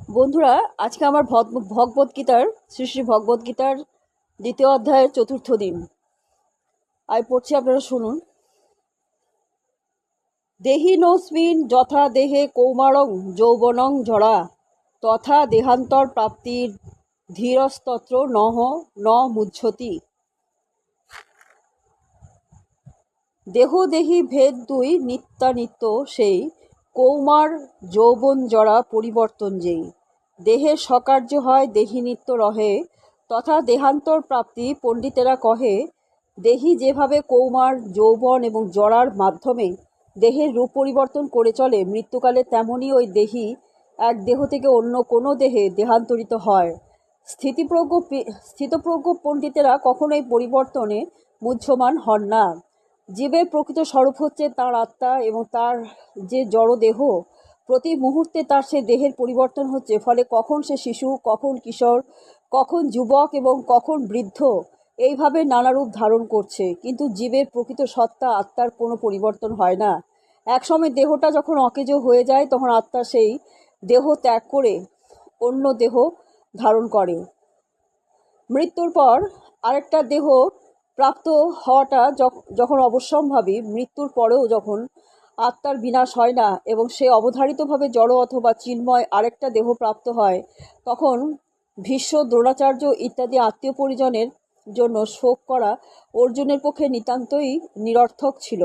বন্ধুরা, আজকে আমার ভগবদ্গীতার শ্রী শ্রী ভগবদ্গীতার দ্বিতীয় অধ্যায়ের চতুর্থ দিন। আমি পড়ছি, আপনারা শুনুন। দেহিনোস্মিন যথা দেহে কৌমারং যৌবনং জরা তথা দেহান্তর প্রাপ্তির ধীরস্তত্র নহ ন মুহ্যতি। দেহ দেহি ভেদ দুই নিত্যানিত্য সেই, কৌমার যৌবন জরা পরিবর্তন যেই। দেহের সকার্য হয় দেহি নিত্য রহে, তথা দেহান্তর প্রাপ্তি পণ্ডিতেরা কহে। দেহি যেভাবে কৌমার যৌবন এবং জরার মাধ্যমে দেহের রূপ পরিবর্তন করে চলে, মৃত্যুকালে তেমনি ওই দেহি এক দেহ থেকে অন্য কোনো দেহে দেহান্তরিত হয়। স্থিতপ্রজ্ঞ পণ্ডিতেরা কখনোই পরিবর্তনে মুহ্যমান হন না। জীবের প্রকৃত স্বরূপ হচ্ছে তার আত্মা, এবং তার যে জড় দেহ, প্রতি মুহূর্তে তার সে দেহের পরিবর্তন হচ্ছে। ফলে কখন সে শিশু, কখন কিশোর, কখন যুবক এবং কখন বৃদ্ধ, এইভাবে নানা রূপ ধারণ করছে। কিন্তু জীবের প্রকৃত সত্তা আত্মার কোনো পরিবর্তন হয় না। একসময় দেহটা যখন অকেজো হয়ে যায়, তখন আত্মা সেই দেহ ত্যাগ করে অন্য দেহ ধারণ করে। মৃত্যুর পর আরেকটা দেহ প্রাপ্ত হওয়াটা যখন অবশ্যম্ভাবী, মৃত্যুর পরেও যখন আত্মার বিনাশ হয় না এবং সে অবধারিতভাবে জড় অথবা চিন্ময় আরেকটা দেহ প্রাপ্ত হয়, তখন ভীষ্ম, দ্রোণাচার্য ইত্যাদি আত্মীয় পরিজনের জন্য শোক করা অর্জুনের পক্ষে নিতান্তই নিরর্থক ছিল।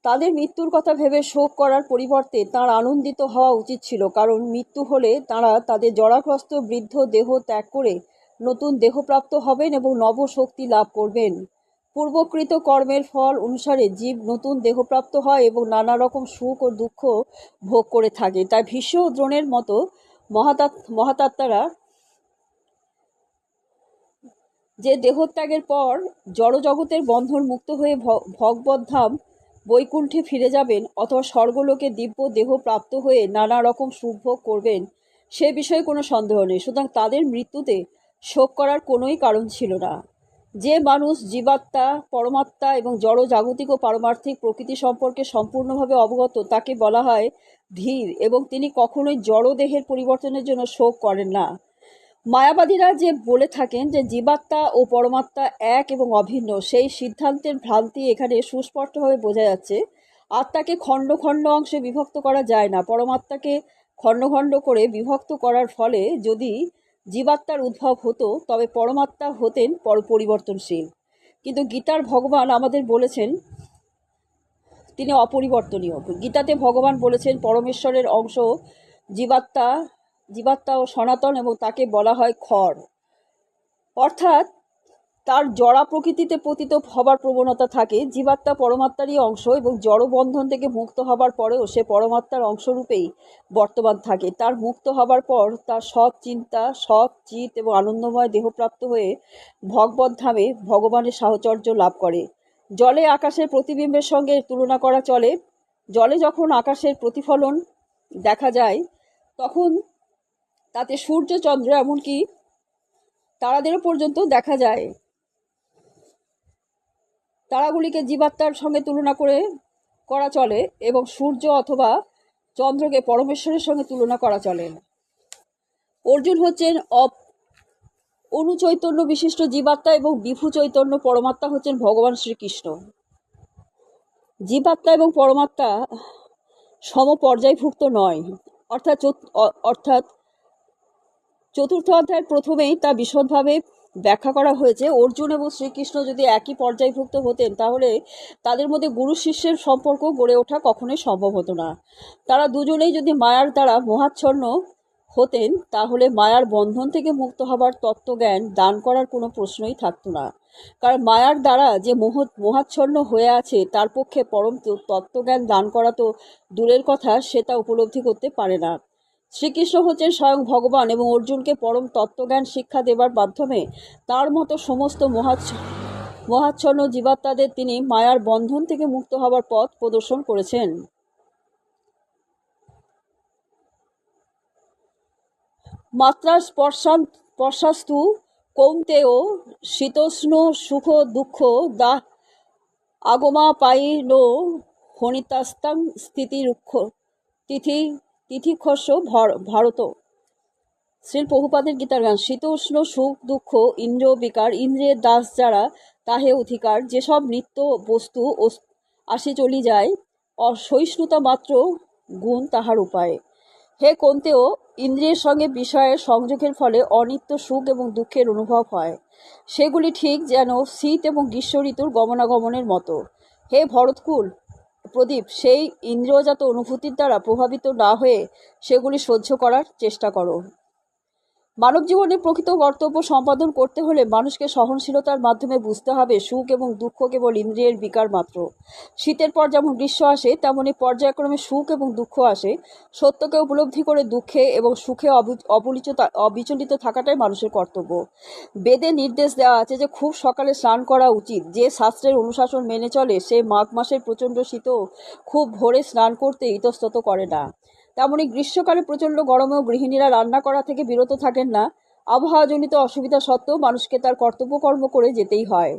তাদের মৃত্যুর কথা ভেবে শোক করার পরিবর্তে তাঁর আনন্দিত হওয়া উচিত ছিল, কারণ মৃত্যু হলে তাঁরা তাদের জরাগ্রস্ত বৃদ্ধ দেহ ত্যাগ করে নতুন দেহপ্রাপ্ত হবেন এবং নব শক্তি লাভ করবেন। পূর্বকৃত কর্মের ফল অনুসারে জীব নতুন দেহপ্রাপ্ত হয় এবং নানা রকম সুখ ও দুঃখ ভোগ করে থাকে। তাই ভীষ্ম ও দ্রোণের মতো মহাতাত্মারা যে দেহত্যাগের পর জড়জগতের বন্ধন মুক্ত হয়ে ভগবদ্ধাম বৈকুণ্ঠে ফিরে যাবেন অথবা স্বর্গলোকে দিব্য দেহ প্রাপ্ত হয়ে নানা রকম সুখ ভোগ করবেন, সে বিষয়ে কোনো সন্দেহ নেই। সুতরাং তাদের মৃত্যুতে শোক করার কোনোই কারণ ছিল না। যে মানুষ জীবাত্মা, পরমাত্মা এবং জড় জাগতিক ও পারমার্থিক প্রকৃতি সম্পর্কে সম্পূর্ণভাবে অবগত, তাকে বলা হয় ধীর, এবং তিনি কখনোই জড় দেহের পরিবর্তনের জন্য শোক করেন না। মায়াবাদীরা যে বলে থাকেন যে জীবাত্মা ও পরমাত্মা এক এবং অভিন্ন, সেই সিদ্ধান্তের ভ্রান্তি এখানে সুস্পষ্টভাবে বোঝা যাচ্ছে। আত্মাকে খণ্ড খণ্ড অংশে বিভক্ত করা যায় না। পরমাত্মাকে খণ্ড খণ্ড করে বিভক্ত করার ফলে যদি জীবাত্মার উদ্ভব হতো, তবে পরমাত্মা হতেন পরিবর্তনশীল। কিন্তু গীতার ভগবান আমাদের বলেছেন তিনি অপরিবর্তনীয়। গীতাতে ভগবান বলেছেন পরমেশ্বরের অংশ জীবাত্মা ও সনাতন, এবং তাকে বলা হয় খর। অর্থাৎ তার জড়া প্রকৃতিতে পতিত হবার প্রবণতা থাকে। জীবাত্মা পরমাত্মারই অংশ এবং জড় বন্ধন থেকে মুক্ত হবার পরেও সে পরমাত্মার অংশরূপেই বর্তমান থাকে। তার মুক্ত হবার পর তার সৎ চিন্তা, সৎ চিত এবং আনন্দময় দেহপ্রাপ্ত হয়ে ভগবদ্ধামে ভগবানের সাহচর্য লাভ করে। জলে আকাশের প্রতিবিম্বের সঙ্গে তুলনা করা চলে। জলে যখন আকাশের প্রতিফলন দেখা যায়, তখন তাতে সূর্য, চন্দ্র, এমনকি তারাদেরও পর্যন্ত দেখা যায়। তারাগুলিকে জীবাত্মার সঙ্গে তুলনা করা চলে এবং সূর্য অথবা চন্দ্রকে পরমেশ্বরের সঙ্গে তুলনা করা চলে। অর্জুন হচ্ছেন অনুচৈতন্য বিশিষ্ট জীবাত্মা এবং বিভু চৈতন্য পরমাত্মা হচ্ছেন ভগবান শ্রীকৃষ্ণ। জীবাত্মা এবং পরমাত্মা সমপর্যায়ভুক্ত নয়। অর্থাৎ চতুর্থ অধ্যায়ের প্রথমেই তা বিশদভাবে ব্যাখ্যা করা হয়েছে। অর্জুন এবং শ্রীকৃষ্ণ যদি একই পর্যায়ভুক্ত হতেন, তাহলে তাদের মধ্যে গুরু শিষ্যের সম্পর্ক গড়ে ওঠা কখনোই সম্ভব হতো না। তারা দুজনেই যদি মায়ার দ্বারা মোহাচ্ছন্ন হতেন, তাহলে মায়ার বন্ধন থেকে মুক্ত হবার তত্ত্বজ্ঞান দান করার কোনো প্রশ্নই থাকতো না। কারণ মায়ার দ্বারা যে মোহাচ্ছন্ন হয়ে আছে, তার পক্ষে পরম তত্ত্বজ্ঞান দান করা তো দূরের কথা, সে তা উপলব্ধি করতে পারে না। শ্রীকৃষ্ণ হচ্ছেন স্বয়ং ভগবান এবং অর্জুনকে পরম তত্ত্বজ্ঞান শিক্ষা দেবার মাধ্যমে তার মতো সমস্ত মোহাচ্ছন্ন জীবাত্মাদের তিনি মায়ার বন্ধন থেকে মুক্ত হবার পথ প্রদর্শন করেছেন। মাত্রা স্পর্শাস্তু কৌন্তেয় শীতোষ্ণ সুখ দুঃখ দা আগমাপায়িনো হনিতাস্তাং স্থিতিরুক্ষ তিথিক্ষস্য ভারত। শ্রীল প্রভুপাদের গীতার গান। শীত উষ্ণ সুখ দুঃখ ইন্দ্রিয় বিকার, ইন্দ্রিয়ের দাস যারা তাহে অধিকার, যেসব নিত্য বস্তু আসি চলি যায়, অসহিষ্ণুতা মাত্র গুণ তাহার উপায়। হে কন্তেও, ইন্দ্রিয়ের সঙ্গে বিষয়ের সংযোগের ফলে অনিত্য সুখ এবং দুঃখের অনুভব হয়। সেগুলি ঠিক যেন শীত এবং গ্রীষ্ম ঋতুর গমনাগমনের মতো। হে ভরতকুল প্রদীপ, সেই ইন্দ্রিয়জাত অনুভূতির দ্বারা প্রভাবিত না হয়ে সেগুলি সহ্য করার চেষ্টা করো। মানব জীবনে প্রকৃত কর্তব্য সম্পাদন করতে হলে মানুষকে সহনশীলতার মাধ্যমে বুঝতে হবে সুখ এবং দুঃখ কেবল ইন্দ্রিয়ের বিকার মাত্র। শীতের পর যেমন গ্রীষ্ম আসে, তেমনি পর্যায়ক্রমে সুখ এবং দুঃখ আসে। সত্যকে উপলব্ধি করে দুঃখে এবং সুখে অবিচলিত থাকাটাই মানুষের কর্তব্য। বেদে নির্দেশ দেওয়া আছে যে খুব সকালে স্নান করা উচিত। যে শাস্ত্রের অনুশাসন মেনে চলে সে মাঘ মাসের প্রচণ্ড শীতেও খুব ভোরে স্নান করতে ইতস্তত করে না। তেমনি গ্রীষ্মকালে প্রচণ্ড গরমেও গৃহিণীরা রান্না করা থেকে বিরত থাকেন না। আবহাওয়াজনিত অসুবিধা সত্ত্বেও মানুষকে তার কর্তব্য কর্ম করে যেতেই হয়।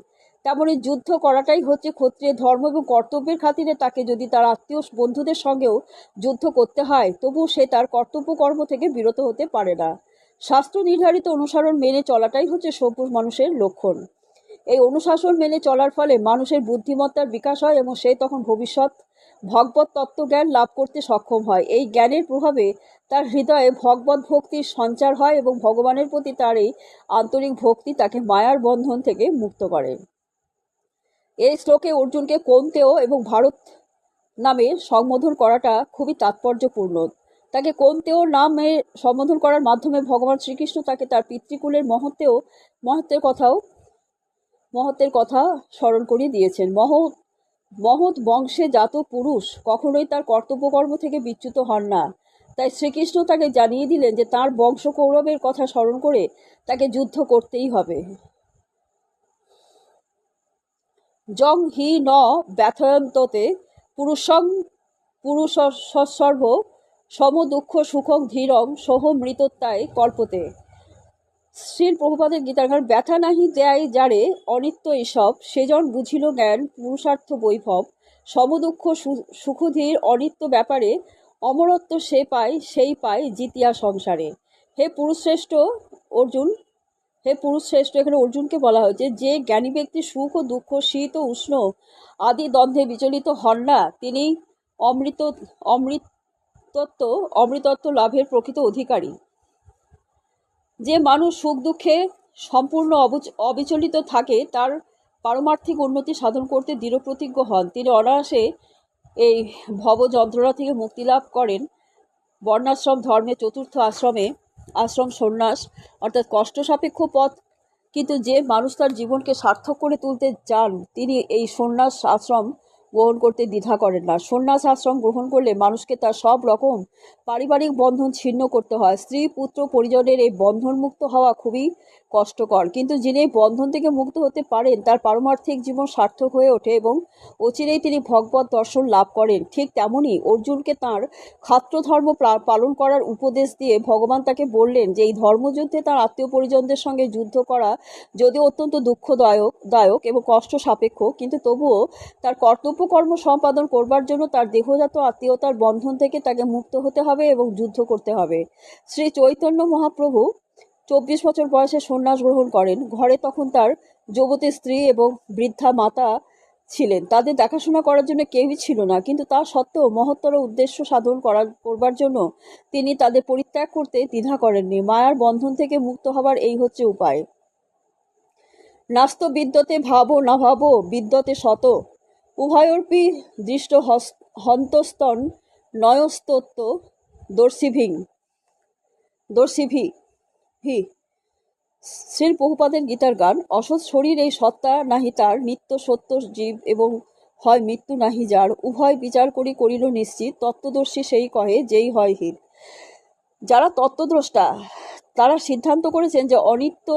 তেমনি যুদ্ধ করাটাই হচ্ছে ক্ষত্রিয়ের ধর্ম, এবং কর্তব্যের খাতিরে তাকে যদি তার আত্মীয় বন্ধুদের সঙ্গেও যুদ্ধ করতে হয়, তবু সে তার কর্তব্য কর্ম থেকে বিরত হতে পারে না। শাস্ত্র নির্ধারিত অনুসরণ মেনে চলাটাই হচ্ছে সভ্য মানুষের লক্ষণ। এই অনুশাসন মেনে চলার ফলে মানুষের বুদ্ধিমত্তার বিকাশ হয় এবং সে তখন ভবিষ্যৎ ভগবত তত্ত্বজ্ঞান লাভ করতে সক্ষম হয়। এই জ্ঞানের প্রভাবে তার হৃদয়ে ভগবত ভক্তির সঞ্চার হয় এবং ভগবানের প্রতি তার এই আন্তরিক ভক্তি তাকে মায়ার বন্ধন থেকে মুক্ত করে। এই শ্লোকে অর্জুনকে কৌন্তেয় এবং ভারত নামে সম্বোধন করাটা খুবই তাৎপর্যপূর্ণ। তাকে কৌন্তেয় নামে সম্বোধন করার মাধ্যমে ভগবান শ্রীকৃষ্ণ তাকে তার পিতৃকুলের মহত্বের কথা স্মরণ করিয়ে দিয়েছেন। মহৎ বংশে জাত পুরুষ কখনোই তার কর্তব্যকর্ম থেকে বিচ্যুত হন না। তাই শ্রীকৃষ্ণ তাকে জানিয়ে দিলেন যে তার বংশ কৌরবের কথা স্মরণ করে তাকে যুদ্ধ করতেই হবে। জং হি ন ব্যথয়ন্ততে পুরুষসর্ব সম দুঃখ সুখং ধীরং সহ মৃতত্বায় কল্পতে। শ্রীল প্রভুপাদের গীতার গান। ব্যথা নাহি দেয় যারে অনিত্য এসব, সেজন বুঝিল জ্ঞান পুরুষার্থ বৈভব। সমদুঃখ সুখধীর অনিত্য ব্যাপারে, অমরত্ব সেই পায় জিতিয়া সংসারে। হে পুরুষশ্রেষ্ঠ অর্জুন, এখানে অর্জুনকে বলা হয়েছে, যে জ্ঞানী ব্যক্তি সুখ ও দুঃখ, শীত ও উষ্ণ আদি দ্বন্দ্বে বিচলিত হন না, তিনি অমৃতত্ব লাভের প্রকৃত অধিকারী। যে মানুষ সুখ দুঃখে সম্পূর্ণ অবিচলিত থাকে, তার পারমার্থিক উন্নতি সাধন করতে দৃঢ়প্রতিজ্ঞ হন, তিনি অনায়াসে এই ভব যন্ত্রণা থেকে মুক্তি লাভ করেন। বর্ণাশ্রম ধর্মে চতুর্থ আশ্রম সন্ন্যাস, অর্থাৎ কষ্ট সাপেক্ষ পথ, কিন্তু যে মানুষ তার জীবনকে সার্থক করে তুলতে চান, তিনি এই সন্ন্যাস আশ্রম গ্রহণ করতে দ্বিধা করেন না। সন্ন্যাস আশ্রম গ্রহণ করলে মানুষকে তার সব রকম পারিবারিক বন্ধন ছিন্ন করতে হয়। স্ত্রী পুত্র পরিজনের এই বন্ধন মুক্ত হওয়া খুবই কষ্টকর, কিন্তু যিনি এই বন্ধন থেকে মুক্ত হতে পারেন, তার পারমার্থিক জীবন সার্থক হয়ে ওঠে এবং অচিরেই তিনি ভগবত দর্শন লাভ করেন। ঠিক তেমনি অর্জুনকে তাঁর ক্ষাত্র ধর্ম পালন করার উপদেশ দিয়ে ভগবান তাকে বললেন যে এই ধর্মযুদ্ধে তার আত্মীয় পরিজনদের সঙ্গে যুদ্ধ করা যদিও অত্যন্ত দুঃখদায়ক এবং কষ্ট সাপেক্ষ, কিন্তু তবুও তার কর্ম সম্পাদন করবার জন্য তার দেহজাত আত্মীয়তার বন্ধন থেকে তাকে মুক্ত হতে হবে এবং যুদ্ধ করতে হবে। শ্রী চৈতন্য মহাপ্রভু 24 বছর বয়সে সন্ন্যাস গ্রহণ করেন। ঘরে তখন তার যুবতী স্ত্রী এবং বৃদ্ধা মাতা ছিলেন। তাদের দেখাশোনা করার জন্য কেউই ছিল না, কিন্তু তা সত্ত্বেও মহত্তর উদ্দেশ্য সাধন করবার জন্য তিনি তাদের পরিত্যাগ করতে দ্বিধা করেননি। মায়ার বন্ধন থেকে মুক্ত হবার এই হচ্ছে উপায়। নাস্ত বিদ্যতে ভাবো না ভাবো বিদ্যতে শত, উভয়োর্পি দৃষ্ট হন্তস্তন নয়স্তত্ব দর্শিভি। শ্রীল প্রভুপাদের গীতার গান। অসৎ শরীর এই সত্তা নাহি তার, নিত্য সত্য জীব এবং হয় মৃত্যু নাহি যার, উভয় বিচার করিল নিশ্চিত, তত্ত্বদর্শী সেই কহে যেই হয় হিত। যারা তত্ত্বদ্রষ্টা তারা সিদ্ধান্ত করেছেন যে অনিত্য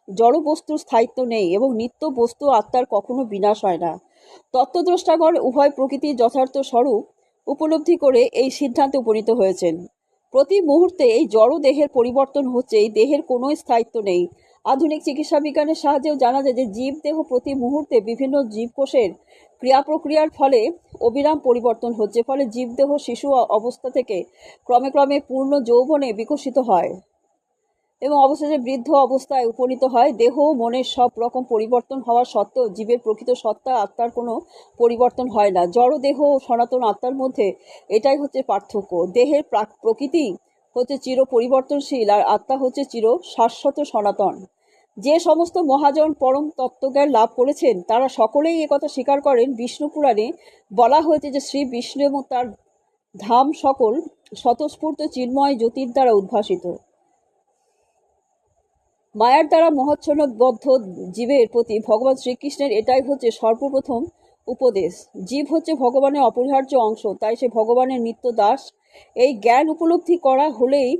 জড় বস্তুর স্থায়িত্ব নেই এবং নিত্য বস্তু আত্মার কখনো বিনাশ হয় না। তত্ত্বদ্রষ্টাগণ উভয় প্রকৃতির যথার্থ স্বরূপ উপলব্ধি করে এই সিদ্ধান্তে উপনীত হয়েছেন। প্রতি মুহূর্তে এই জড় দেহের পরিবর্তন হচ্ছে, এই দেহের কোনো স্থায়িত্ব নেই। আধুনিক চিকিৎসা বিজ্ঞানের সাহায্যেও জানা যায় যে জীব দেহ প্রতি মুহূর্তে বিভিন্ন জীবকোষের ক্রিয়া প্রক্রিয়ার ফলে অবিরাম পরিবর্তন হচ্ছে, ফলে জীবদেহ শিশু অবস্থা থেকে ক্রমে পূর্ণ যৌবনে বিকশিত হয়। এবং অবশেষে বৃদ্ধ অবস্থায় উপনীত হয়। দেহ মনের সব রকম পরিবর্তন হওয়া সত্ত্বেও জীবের প্রকৃত সত্তা আত্মার কোনো পরিবর্তন হয় না। জড় দেহ ও সনাতন আত্মার মধ্যে এটাই হচ্ছে পার্থক্য। দেহের প্রকৃতি হচ্ছে চির পরিবর্তনশীল আর আত্মা হচ্ছে চির শাশ্বত সনাতন। যে সমস্ত মহাজন পরম তত্ত্বজ্ঞান লাভ করেছেন তারা সকলেই একথা স্বীকার করেন। বিষ্ণু পুরাণে বলা হয়েছে যে শ্রী বিষ্ণু এবং তার ধাম সকল স্বতঃস্ফূর্ত চিন্ময় জ্যোতির দ্বারা উদ্ভাসিত। মায়ার দ্বারা মহচ্ছন্নবদ্ধ জীবের প্রতি ভগবান শ্রীকৃষ্ণের এটাই হচ্ছে সর্বপ্রথম উপদেশ। জীব হচ্ছে ভগবানের অপরিহার্য অংশ, তাই সে ভগবানের নিত্য দাস। এই জ্ঞান উপলব্ধি করা হলেই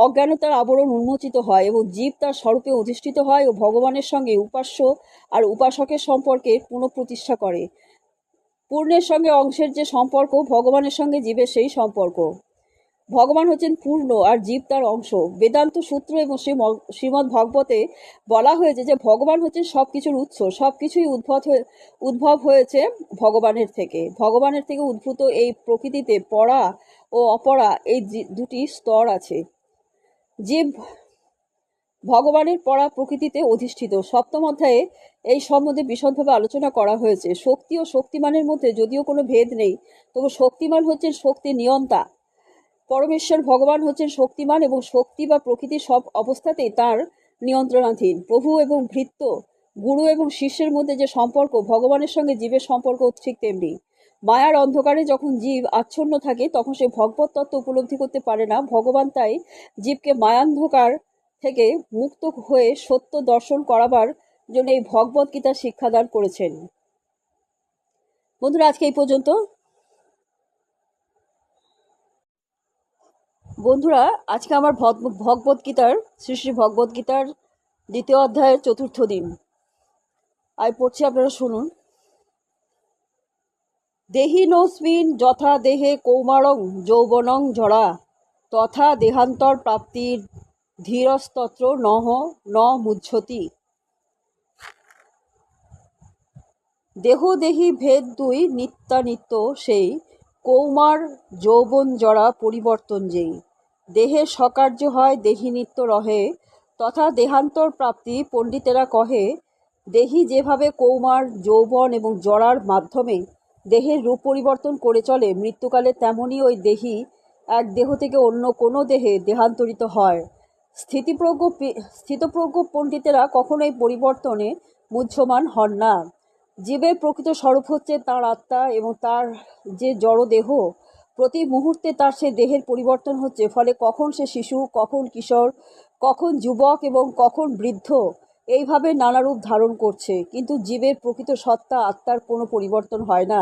অজ্ঞানতার আবরণ উন্মোচিত হয় এবং জীব তার স্বরূপে অধিষ্ঠিত হয় ও ভগবানের সঙ্গে উপাস্য আর উপাসকের সম্পর্কে পুনঃপ্রতিষ্ঠা করে। পূর্ণের সঙ্গে অংশের যে সম্পর্ক, ভগবানের সঙ্গে জীবের সেই সম্পর্ক। ভগবান হচ্ছেন পূর্ণ আর জীব তার অংশ। বেদান্ত সূত্র এবং শ্রীমদ্ ভাগবতে বলা হয়েছে যে ভগবান হচ্ছেন সবকিছুর উৎস। সবকিছুই উদ্ভব হয়েছে ভগবানের থেকে। ভগবানের থেকে উদ্ভূত এই প্রকৃতিতে পরা ও অপরা এই দুটি স্তর আছে। জীব ভগবানের পরা প্রকৃতিতে অধিষ্ঠিত। সপ্তম অধ্যায়ে এই সম্বন্ধে বিশদভাবে আলোচনা করা হয়েছে। শক্তি ও শক্তিমানের মধ্যে যদিও কোনো ভেদ নেই, তবু শক্তিমান হচ্ছেন শক্তির নিয়ন্তা। পরমেশ্বর ভগবান হচ্ছেন শক্তিমান এবং শক্তি বা প্রকৃতির সব অবস্থাতেই তার নিয়ন্ত্রণাধীন। প্রভু এবং ভৃত্য, গুরু এবং শিষ্যের মধ্যে যে সম্পর্ক, ভগবানের সঙ্গে জীবের সম্পর্ক ঠিক তেমনি। মায়ার অন্ধকারে যখন জীব আচ্ছন্ন থাকে তখন সে ভগবত তত্ত্ব উপলব্ধি করতে পারে না। ভগবান তাই জীবকে মায়ান্ধকার থেকে মুক্ত হয়ে সত্য দর্শন করাবার জন্য এই ভগবত গীতা শিক্ষাদান করেছেন। বন্ধুরা, আজকে এই পর্যন্ত। বন্ধুরা, আজকে আমার ভগবত গীতার শ্রী শ্রী ভগবত গীতার 2য় অধ্যায়ের 4র্থ দিন। আমি পড়ছি, আপনারা শুনুন। দেহিনোস্মিন যথা দেহে কৌমারং যৌবনং জরা তথা দেহান্তর প্রাপ্তির ধীরস্তত্র নহ ন মুহ্যতি। দেহ দেহি ভেদ দুই নিত্যানিত্য সেই, কৌমার যৌবন জরা পরিবর্তন যেই। দেহে সকার্য হয় দেহি নিত্য রহে, তথা দেহান্তর প্রাপ্তি পণ্ডিতেরা কহে। দেহি যেভাবে কৌমার যৌবন এবং জরার মাধ্যমে দেহের রূপ পরিবর্তন করে চলে, মৃত্যুকালে তেমনই ওই দেহি এক দেহ থেকে অন্য কোনো দেহে দেহান্তরিত হয়। স্থিতপ্রজ্ঞ পণ্ডিতেরা কখনোই পরিবর্তনে মুহ্যমান হন না। জীবের প্রকৃত স্বরূপ হচ্ছে তার আত্মা এবং তার যে জড় দেহ, প্রতি মুহূর্তে তার সে দেহের পরিবর্তন হচ্ছে। ফলে কখন সে শিশু, কখন কিশোর, কখন যুবক এবং কখন বৃদ্ধ, এইভাবে নানা রূপ ধারণ করছে। কিন্তু জীবের প্রকৃত সত্তা আত্মার কোনো পরিবর্তন হয় না।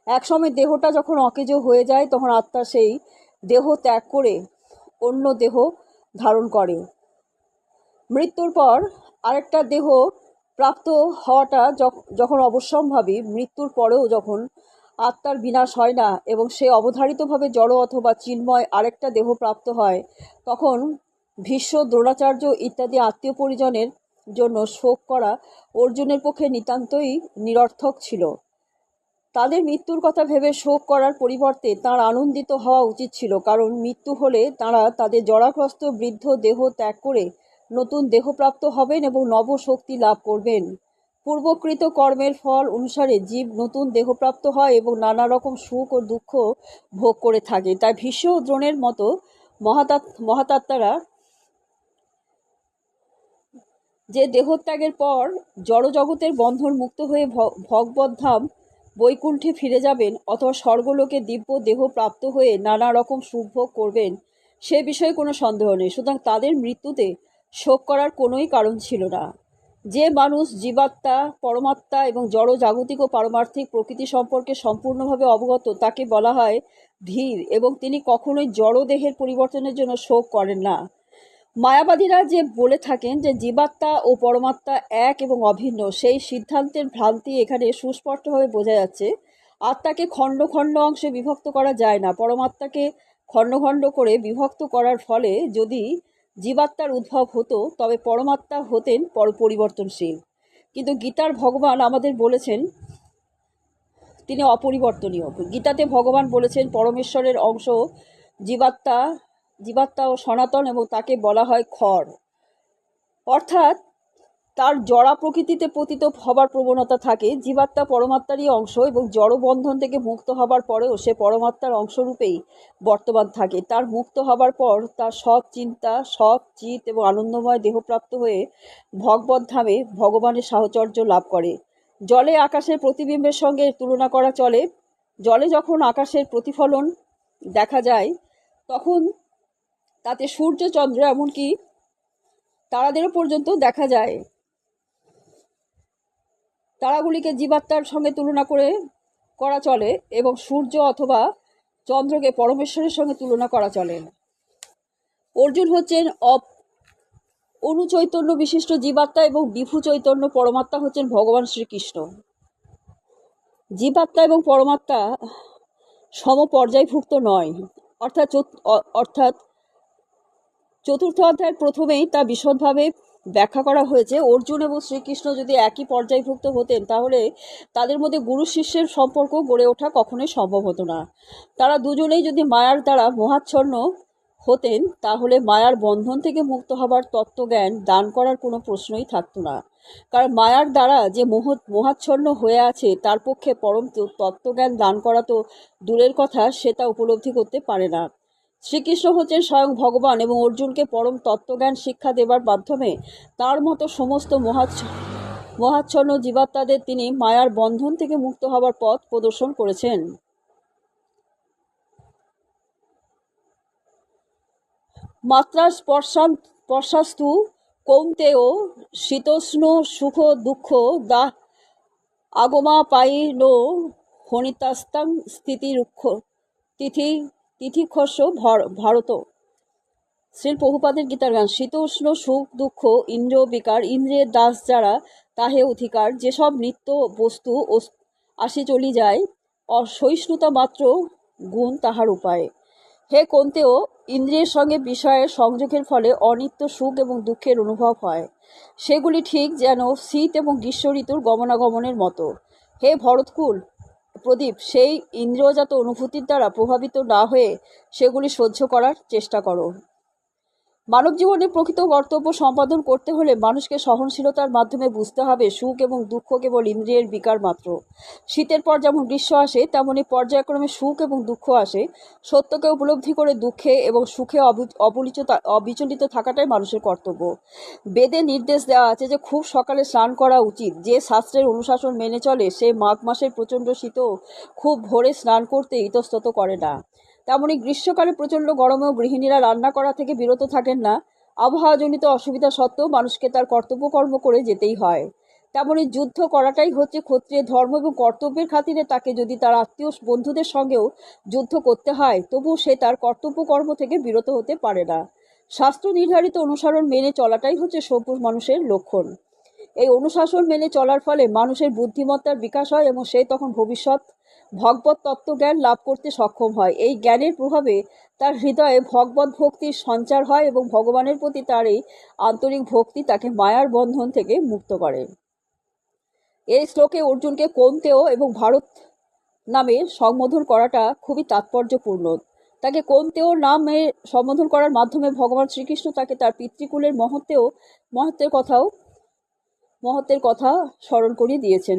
একসময় দেহটা যখন অকেজো হয়ে যায় তখন আত্মা সেই দেহ ত্যাগ করে অন্য দেহ ধারণ করে। মৃত্যুর পর আরেকটা দেহ প্রাপ্ত হওয়াটা যখন অবশ্যম্ভাবী, মৃত্যুর পরেও যখন আত্মার বিনাশ হয় না এবং সে অবধারিতভাবে জড় অথবা চিন্ময় আরেকটা দেহ প্রাপ্ত হয়, তখন ভীষ্ম, দ্রোণাচার্য ইত্যাদি আত্মীয় পরিজনের জন্য শোক করা অর্জুনের পক্ষে নিতান্তই নিরর্থক ছিল। তাদের মৃত্যুর কথা ভেবে শোক করার পরিবর্তে তাঁর আনন্দিত হওয়া উচিত ছিল, কারণ মৃত্যু হলে তাঁরা তাদের জরাগ্রস্ত বৃদ্ধ দেহ ত্যাগ করে নতুন দেহপ্রাপ্ত হবেন এবং নব শক্তি লাভ করবেন। পূর্বকৃত কর্মের ফল অনুসারে জীব নতুন দেহপ্রাপ্ত হয় এবং নানা রকম সুখ ও দুঃখ ভোগ করে থাকে। তাই ভীষ্ম ও দ্রোণের মতো মহাতাত্মারা যে দেহত্যাগের পর জড়জগতের বন্ধন মুক্ত হয়ে ভগবদ্ধাম বৈকুণ্ঠে ফিরে যাবেন অথবা স্বর্গলোকে দিব্য দেহ প্রাপ্ত হয়ে নানা রকম সুখ ভোগ করবেন, সে বিষয়ে কোনো সন্দেহ নেই। সুতরাং তাদের মৃত্যুতে শোক করার কোনোই কারণ ছিল না। যে মানুষ জীবাত্মা, পরমাত্মা এবং জড় জাগতিক ও পারমার্থিক প্রকৃতি সম্পর্কে সম্পূর্ণভাবে অবগত, তাকে বলা হয় ধীর, এবং তিনি কখনোই জড় দেহের পরিবর্তনের জন্য শোক করেন না। মায়াবাদীরা যে বলে থাকেন যে জীবাত্মা ও পরমাত্মা এক এবং অভিন্ন, সেই সিদ্ধান্তের ভ্রান্তি এখানে সুস্পষ্টভাবে বোঝা যাচ্ছে। আত্মাকে খণ্ড খণ্ড অংশে বিভক্ত করা যায় না। পরমাত্মাকে খণ্ড খণ্ড করে বিভক্ত করার ফলে যদি জীবাত্মার উদ্ভব হতো তবে পরমাত্মা হতেন পরিবর্তনশীল। কিন্তু গীতার ভগবান আমাদের বলেছেন তিনি অপরিবর্তনীয়। গীতাতে ভগবান বলেছেন পরমেশ্বরের অংশ জীবাত্মা ও সনাতন, এবং তাকে বলা হয় খর। অর্থাৎ তার জড়া প্রকৃতিতে পতিত হবার প্রবণতা থাকে। জীবাত্মা পরমাত্মারই অংশ এবং জড় বন্ধন থেকে মুক্ত হবার পরেও সে পরমাত্মার অংশরূপেই বর্তমান থাকে। তার মুক্ত হবার পর তার সৎ চিন্তা, সৎ চিত এবং আনন্দময় দেহপ্রাপ্ত হয়ে ভগবত ধামে ভগবানের সাহচর্য লাভ করে। জলে আকাশের প্রতিবিম্বের সঙ্গে তুলনা করা চলে। জলে যখন আকাশের প্রতিফলন দেখা যায় তখন তাতে সূর্য, চন্দ্র, এমনকি তারাদেরও পর্যন্ত দেখা যায়। তারাগুলিকে জীবাত্মার সঙ্গে তুলনা করা চলে এবং সূর্য অথবা চন্দ্রকে পরমেশ্বরের সঙ্গে তুলনা করা চলে। অর্জুন হচ্ছেন অনুচৈতন্য বিশিষ্ট জীবাত্মা এবং বিভু চৈতন্য পরমাত্মা হচ্ছেন ভগবান শ্রীকৃষ্ণ। জীবাত্মা এবং পরমাত্মা সমপর্যায়ভুক্ত নয়। অর্থাৎ চতুর্থ অধ্যায়ের প্রথমেই তা বিশদভাবে ব্যাখ্যা করা হয়েছে। অর্জুন এবং শ্রীকৃষ্ণ যদি একই পর্যায়ভুক্ত হতেন তাহলে তাদের মধ্যে গুরু শিষ্যের সম্পর্ক গড়ে ওঠা কখনোই সম্ভব হতো না। তারা দুজনেই যদি মায়ার দ্বারা মোহাচ্ছন্ন হতেন তাহলে মায়ার বন্ধন থেকে মুক্ত হবার তত্ত্বজ্ঞান দান করার কোনো প্রশ্নই থাকতো না। কারণ মায়ার দ্বারা যে মোহাচ্ছন্ন হয়ে আছে তার পক্ষে পরম তত্ত্বজ্ঞান দান করা তো দূরের কথা, সে তা উপলব্ধি করতে পারে না। শ্রীকৃষ্ণ হচ্ছেন স্বয়ং ভগবান এবং অর্জুনকে পরম তত্ত্বজ্ঞান শিক্ষা দেবার মাধ্যমে তার মতো সমস্ত মোহাচ্ছন্ন জীবাত্মাদের তিনি মায়ার বন্ধন থেকে মুক্ত হবার পথ প্রদর্শন করেছেন। মাত্রা স্পর্শাস্তু কৌন্তেয় শীতোষ্ণ সুখ দুঃখ দা আগমাপায়িনো হনিতাস্তাং তিথিক্ষস্য ভারত। শ্রীল প্রভুপাদের গীতার গান। শীত উষ্ণ সুখ দুঃখ ইন্দ্রিয় বিকার, ইন্দ্রিয়ের দাস যারা তাহে অধিকার, যেসব নিত্য বস্তু আসি চলি যায়, অসহিষ্ণুতা মাত্র গুণ তাহার উপায়। হে কন্তেও, ইন্দ্রিয়ের সঙ্গে বিষয়ের সংযোগের ফলে অনিত্য সুখ এবং দুঃখের অনুভব হয়। সেগুলি ঠিক যেন শীত এবং গ্রীষ্ম ঋতুর গমনাগমনের মতো। হে ভরতকুল প্রদীপ, সেই ইন্দ্রিয়জাত অনুভূতির দ্বারা প্রভাবিত না হয়ে সেগুলি সহ্য করার চেষ্টা করো। মানব জীবনে প্রকৃত কর্তব্য সম্পাদন করতে হলে মানুষকে সহনশীলতার মাধ্যমে বুঝতে হবে সুখ এবং দুঃখ কেবল ইন্দ্রিয়ের বিকার মাত্র। শীতের পর যেমন গ্রীষ্ম আসে তেমনি পর্যায়ক্রমে সুখ এবং দুঃখ আসে। সত্যকে উপলব্ধি করে দুঃখে এবং সুখে অবিচলিত থাকাটাই মানুষের কর্তব্য। বেদে নির্দেশ দেওয়া আছে যে খুব সকালে স্নান করা উচিত। যে শাস্ত্রের অনুশাসন মেনে চলে সে মাঘ মাসের প্রচণ্ড শীতেও খুব ভোরে স্নান করতে ইতস্তত করে না। তেমনি গ্রীষ্মকালে প্রচণ্ড গরমেও গৃহিণীরা রান্না করা থেকে বিরত থাকেন না। আবহাওয়াজনিত অসুবিধা সত্ত্বেও মানুষকে তার কর্তব্য কর্ম করে যেতেই হয়। তেমনি যুদ্ধ করাটাই হচ্ছে ক্ষত্রিয়ের ধর্ম এবং কর্তব্যের খাতিরে তাকে যদি তার আত্মীয় বন্ধুদের সঙ্গেও যুদ্ধ করতে হয় তবু সে তার কর্তব্য কর্ম থেকে বিরত হতে পারে না। শাস্ত্র নির্ধারিত অনুসরণ মেনে চলাটাই হচ্ছে সভ্য মানুষের লক্ষণ। এই অনুশাসন মেনে চলার ফলে মানুষের বুদ্ধিমত্তার বিকাশ হয় এবং সে তখন ভবিষ্যৎ ভগবত তত্ত্বজ্ঞান লাভ করতে সক্ষম হয়। এই জ্ঞানের প্রভাবে তার হৃদয়ে ভগবত ভক্তির সঞ্চার হয় এবং ভগবানের প্রতি তার এই আন্তরিক ভক্তি তাকে মায়ার বন্ধন থেকে মুক্ত করে। এই শ্লোকে অর্জুনকে কৌন্তেয় এবং ভারত নামে সম্বোধন করাটা খুবই তাৎপর্যপূর্ণ। তাকে কৌন্তেয় নামে সম্বোধন করার মাধ্যমে ভগবান শ্রীকৃষ্ণ তাকে তার পিতৃকুলের মহত্বের কথা স্মরণ করিয়ে দিয়েছেন।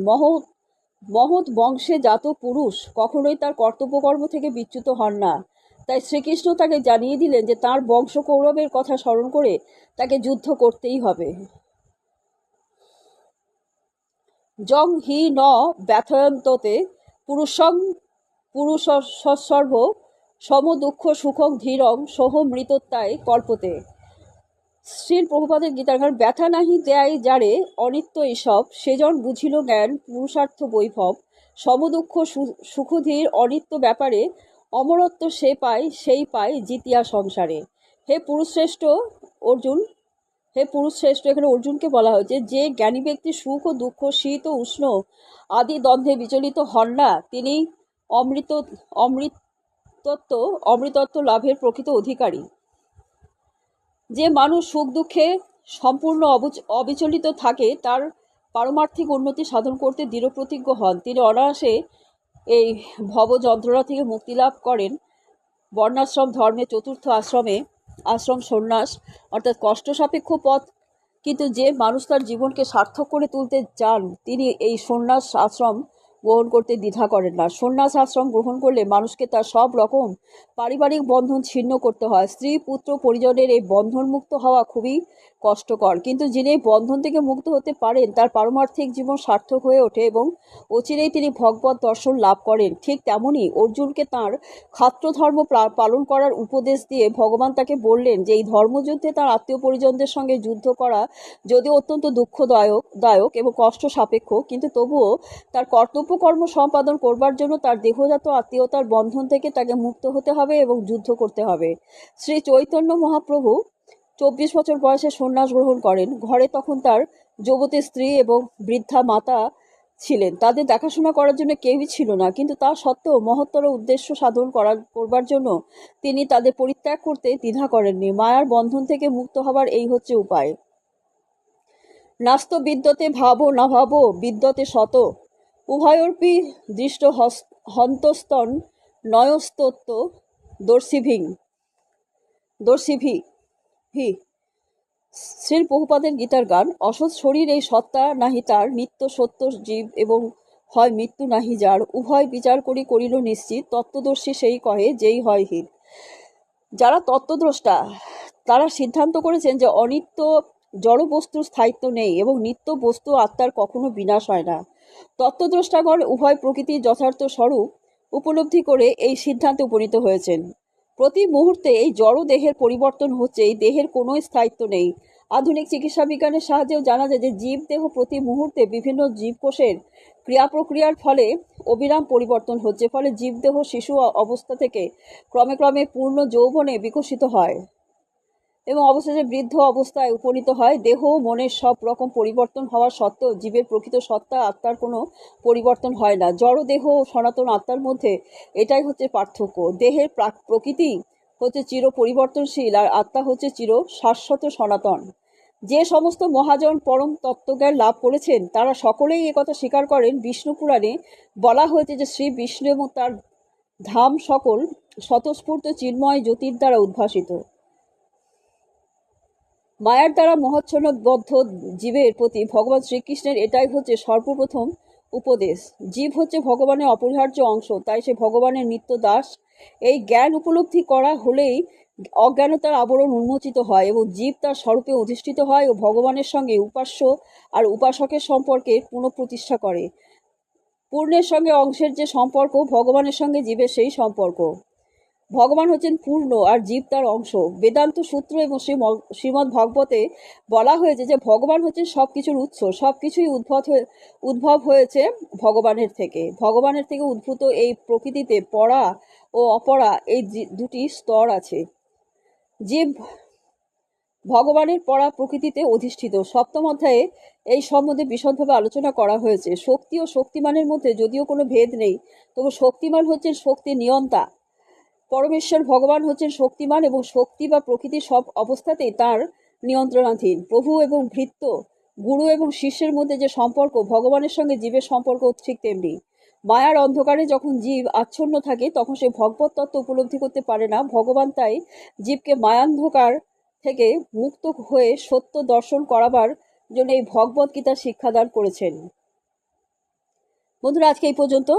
মহৎ বংশে জাত পুরুষ কখনোই তার কর্তব্যকর্ম থেকে বিচ্যুত হন না। তাই শ্রীকৃষ্ণ তাকে জানিয়ে দিলেন যে তার বংশ কৌরবের কথা স্মরণ করে তাকে যুদ্ধ করতেই হবে। জং হি ন ব্যথয়ন্ততে পুরুষসর্ব সম দুঃখ সুখং ধীরং সহ মৃতত্বায় কল্পতে। শ্রীল প্রভুপাদের গীতার গান। ব্যথা নাহি দেয় যারে অনিত্য এসব, সেজন বুঝিল জ্ঞান পুরুষার্থ বৈভব। সমদুঃখ সুখধীর অনিত্য ব্যাপারে, অমরত্ব সেই পায় জিতিয়া সংসারে। হে পুরুষশ্রেষ্ঠ অর্জুন, এখানে অর্জুনকে বলা হয়েছে যে জ্ঞানী ব্যক্তি সুখ ও দুঃখ, শীত ও উষ্ণ আদি দ্বন্দ্বে বিচলিত হন না, তিনি অমৃতত্ব লাভের প্রকৃত অধিকারী। যে মানুষ সুখ দুঃখে সম্পূর্ণ অবিচলিত থাকে তার পারমার্থিক উন্নতি সাধন করতে দৃঢ়প্রতিজ্ঞ হন, তিনি অনায়াসে এই ভব যন্ত্রণা থেকে মুক্তি লাভ করেন। বর্ণাশ্রম ধর্মে চতুর্থ আশ্রম সন্ন্যাস অর্থাৎ কষ্ট সাপেক্ষ পথ কিন্তু যে মানুষ তার জীবনকে সার্থক করে তুলতে চান তিনি এই সন্ন্যাস আশ্রম গ্রহণ করতে দ্বিধা করেন না। সন্ন্যাস আশ্রম গ্রহণ করলে মানুষকে তার সব রকম পারিবারিক বন্ধন ছিন্ন করতে হয়। স্ত্রী পুত্র পরিজনের এই বন্ধন মুক্ত হওয়া খুবই কষ্টকর, কিন্তু যিনি এই বন্ধন থেকে মুক্ত হতে পারেন তার পারমার্থিক জীবন সার্থক হয়ে ওঠে এবং অচিরেই তিনি ভগবত দর্শন লাভ করেন। ঠিক তেমনি অর্জুনকে তাঁর ক্ষাত্র ধর্ম পালন করার উপদেশ দিয়ে ভগবান তাকে বললেন যে এই ধর্মযুদ্ধে তার আত্মীয় পরিজনদের সঙ্গে যুদ্ধ করা যদিও অত্যন্ত দুঃখদায়ক এবং কষ্ট সাপেক্ষ, কিন্তু তবুও তার কর্তব্য কর্ম সম্পাদন করবার জন্য তার দেহজাত আত্মীয়তার বন্ধন থেকে তাকে মুক্ত হতে হবে এবং যুদ্ধ করতে হবে। শ্রী চৈতন্য মহাপ্রভু 24 বছর বয়সে সন্ন্যাস গ্রহণ করেন। ঘরে তখন তার যুবতী স্ত্রী এবং বৃদ্ধা মাতা ছিলেন। তাদের দেখাশোনা করার জন্য কেউই ছিল না, কিন্তু তা সত্ত্বেও মহত্তর উদ্দেশ্য সাধন করবার জন্য তিনি তাদের পরিত্যাগ করতে দ্বিধা করেননি। মায়ার বন্ধন থেকে মুক্ত হবার এই হচ্ছে উপায়। নাস্ত বিদ্যতে ভাবো না ভাবো বিদ্যতে শত, উভয়োর্পি দৃষ্ট হন্তস্তন নয়স্তত্ব দর্শিভি। শ্রীল প্রভুপাদের গীতার গান। অসৎ শরীর এই সত্তা নাহি তার, নিত্য সত্য জীব এবং হয় মৃত্যু নাহি যার, উভয় বিচার করিল নিশ্চিত, তত্ত্বদর্শী সেই কহে যেই হয় হিত। যারা তত্ত্বদ্রষ্টা তারা সিদ্ধান্ত করেছেন যে অনিত্য জড় বস্তুর স্থায়িত্ব নেই এবং নিত্য বস্তু আত্মার কখনো বিনাশ হয় না। তত্ত্বদ্রষ্টাগণ উভয় প্রকৃতির যথার্থ স্বরূপ উপলব্ধি করে এই সিদ্ধান্তে উপনীত হয়েছেন। প্রতি মুহূর্তে এই জড় দেহের পরিবর্তন হচ্ছে, এই দেহের কোনো স্থায়িত্ব নেই। আধুনিক চিকিৎসা বিজ্ঞানের সাহায্যেও জানা যায় যে জীব দেহ প্রতি মুহূর্তে বিভিন্ন জীবকোষের ক্রিয়া প্রক্রিয়ার ফলে অবিরাম পরিবর্তন হচ্ছে, ফলে জীবদেহ শিশু অবস্থা থেকে ক্রমে ক্রমে পূর্ণ যৌবনে বিকশিত হয় এবং অবশেষে বৃদ্ধ অবস্থায় উপনীত হয়। দেহ ও মনের সব রকম পরিবর্তন হওয়া সত্ত্বেও জীবের প্রকৃত সত্তা আত্মার কোনো পরিবর্তন হয় না। জড় দেহ ও সনাতন আত্মার মধ্যে এটাই হচ্ছে পার্থক্য। দেহের প্রকৃতি হচ্ছে চির পরিবর্তনশীল আর আত্মা হচ্ছে চির শাশ্বত সনাতন। যে সমস্ত মহাজন পরম তত্ত্বজ্ঞান লাভ করেছেন তারা সকলেই একথা স্বীকার করেন। বিষ্ণু পুরাণে বলা হয়েছে যে শ্রী বিষ্ণু এবং তার ধাম সকল স্বতঃস্ফূর্ত চিন্ময় জ্যোতির দ্বারা উদ্ভাসিত। মায়ার দ্বারা মহচ্ছন্নবদ্ধ জীবের প্রতি ভগবান শ্রীকৃষ্ণের এটাই হচ্ছে সর্বপ্রথম উপদেশ। জীব হচ্ছে ভগবানের অপরিহার্য অংশ, তাই সে ভগবানের নিত্য দাস। এই জ্ঞান উপলব্ধি করা হলেই অজ্ঞানতার আবরণ উন্মোচিত হয় এবং জীব তার স্বরূপে অধিষ্ঠিত হয় ও ভগবানের সঙ্গে উপাস্য আর উপাসকের সম্পর্কে পুনঃপ্রতিষ্ঠা করে। পূর্ণের সঙ্গে অংশের যে সম্পর্ক, ভগবানের সঙ্গে জীবের সেই সম্পর্ক। ভগবান হচ্ছেন পূর্ণ আর জীব তার অংশ। বেদান্ত সূত্র এবং শ্রীমদ্ ভাগবতে বলা হয়েছে যে ভগবান হচ্ছেন সবকিছুর উৎস, সবকিছুই উদ্ভব হয়েছে ভগবানের থেকে। ভগবানের থেকে উদ্ভূত এই প্রকৃতিতে পরা ও অপরা এই দুটি স্তর আছে। জীব ভগবানের পরা প্রকৃতিতে অধিষ্ঠিত। সপ্তম অধ্যায়ে এই সম্বন্ধে বিশদভাবে আলোচনা করা হয়েছে। শক্তি ও শক্তিমানের মধ্যে যদিও কোনো ভেদ নেই, তবু শক্তিমান হচ্ছেন শক্তি নিয়ন্তা। পরমেশ্বর ভগবান হচ্ছেন শক্তিমান এবং শক্তি বা প্রকৃতির সব অবস্থাতেই তার নিয়ন্ত্রণাধীন। প্রভু এবং ভৃত্য, গুরু এবং শিষ্যের মধ্যে যে সম্পর্ক, ভগবানের সঙ্গে জীবের সম্পর্ক ঠিক তেমনি। মায়ার অন্ধকারে যখন জীব আচ্ছন্ন থাকে তখন সে ভগবত তত্ত্ব উপলব্ধি করতে পারে না। ভগবান তাই জীবকে মায়ান্ধকার থেকে মুক্ত হয়ে সত্য দর্শন করাবার জন্য এই ভগবত গীতা শিক্ষাদান করেছেন। বন্ধুরা, আজকে এই পর্যন্ত।